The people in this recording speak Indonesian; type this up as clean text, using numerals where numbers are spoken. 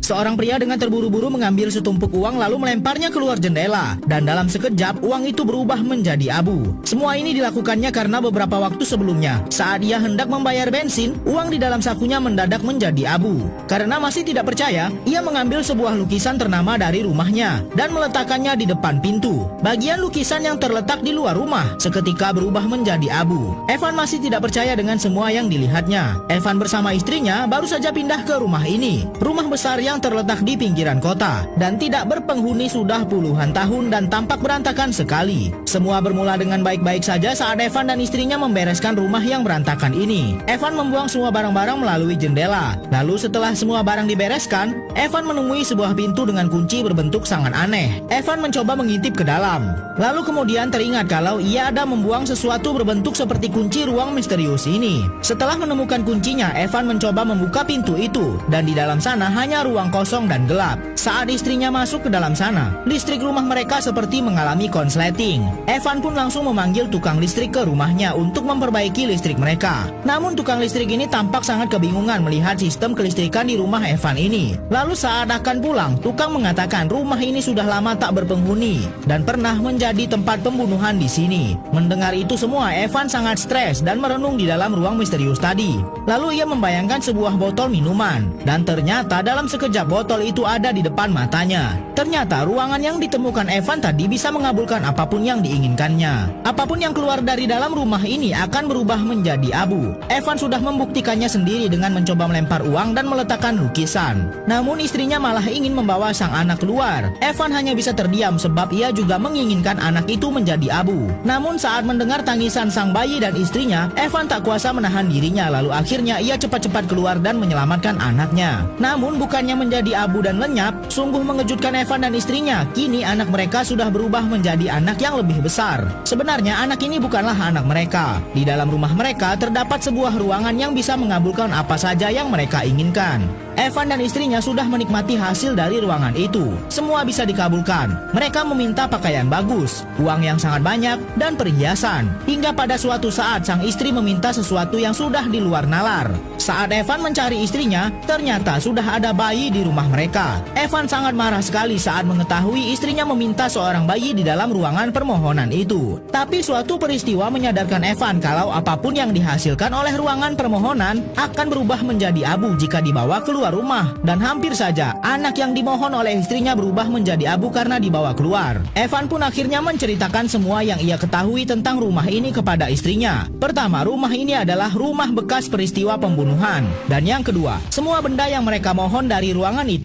Seorang pria dengan terburu-buru mengambil setumpuk uang lalu melemparnya keluar jendela. Dan dalam sekejap, uang itu berubah menjadi abu. Semua ini dilakukannya karena beberapa waktu sebelumnya, saat ia hendak membayar bensin, uang di dalam sakunya mendadak menjadi abu. Karena masih tidak percaya, ia mengambil sebuah lukisan ternama dari rumahnya dan meletakkannya di depan pintu. Bagian lukisan yang terletak di luar rumah seketika berubah menjadi abu. Evan masih tidak percaya dengan semua yang dilihatnya. Evan bersama istrinya baru saja pindah ke rumah ini. Rumah besar yang terletak di pinggiran kota dan tidak berpenghuni sudah puluhan tahun dan tampak berantakan sekali. Semua bermula dengan baik-baik saja saat Evan dan istrinya membereskan rumah yang berantakan ini. Evan membuang semua barang-barang melalui jendela. Lalu setelah semua barang dibereskan, Evan menemui sebuah pintu dengan kunci berbentuk sangat aneh. Evan mencoba mengintip ke dalam. Lalu kemudian teringat kalau ia ada membuang sesuatu berbentuk seperti kunci ruang misterius ini. Setelah menemukan kuncinya, Evan mencoba membuka pintu itu dan di dalam sana hanya ruang kosong dan gelap. Saat istrinya masuk ke dalam sana, listrik rumah mereka seperti mengalami konsleting. Evan pun langsung memanggil tukang listrik ke rumahnya untuk memperbaiki listrik mereka. Namun tukang listrik ini tampak sangat kebingungan melihat sistem kelistrikan di rumah Evan ini. Lalu saat akan pulang, tukang mengatakan rumah ini sudah lama tak berpenghuni dan pernah menjadi tempat pembunuhan di sini. Mendengar itu semua, Evan sangat stres dan merenung di dalam ruang misterius tadi. Lalu ia membayangkan sebuah botol minuman dan ternyata dalam sekejap botol itu ada di depan matanya. Ternyata ruangan yang ditemukan Evan tadi bisa mengabulkan apapun yang diinginkannya. Apapun yang keluar dari dalam rumah ini akan berubah menjadi abu. Evan sudah membuktikannya sendiri dengan mencoba melempar uang dan meletakkan lukisan. Namun istrinya malah ingin membawa sang anak keluar. Evan hanya bisa terdiam sebab ia juga menginginkan anak itu menjadi abu. Namun saat mendengar tangisan sang bayi dan istrinya, Evan tak kuasa menahan dirinya lalu akhirnya ia cepat-cepat keluar dan menyelamatkan anaknya. Namun bukannya menjadi abu dan lenyap, sungguh mengejutkan Evan dan istrinya. Kini anak mereka sudah berubah menjadi anak yang lebih besar. Sebenarnya anak ini bukanlah anak mereka. Di dalam rumah mereka terdapat sebuah ruangan yang bisa mengabulkan apa saja yang mereka inginkan. Evan dan istrinya sudah menikmati hasil dari ruangan itu. Semua bisa dikabulkan. Mereka meminta pakaian bagus, uang yang sangat banyak, dan perhiasan. Hingga pada suatu saat sang istri meminta sesuatu yang sudah di luar nalar. Saat Evan mencari istrinya, ternyata sudah ada bayi di rumah mereka. Evan sangat marah sekali saat mengetahui istrinya meminta seorang bayi di dalam ruangan permohonan itu. Tapi suatu peristiwa menyadarkan Evan kalau apapun yang dihasilkan oleh ruangan permohonan akan berubah menjadi abu jika dibawa keluar rumah. Dan hampir saja anak yang dimohon oleh istrinya berubah menjadi abu karena dibawa keluar. Evan pun akhirnya menceritakan semua yang ia ketahui tentang rumah ini kepada istrinya. Pertama, rumah ini adalah rumah bekas peristiwa pembunuhan. Dan yang kedua, semua benda yang mereka mohon dari ruangan itu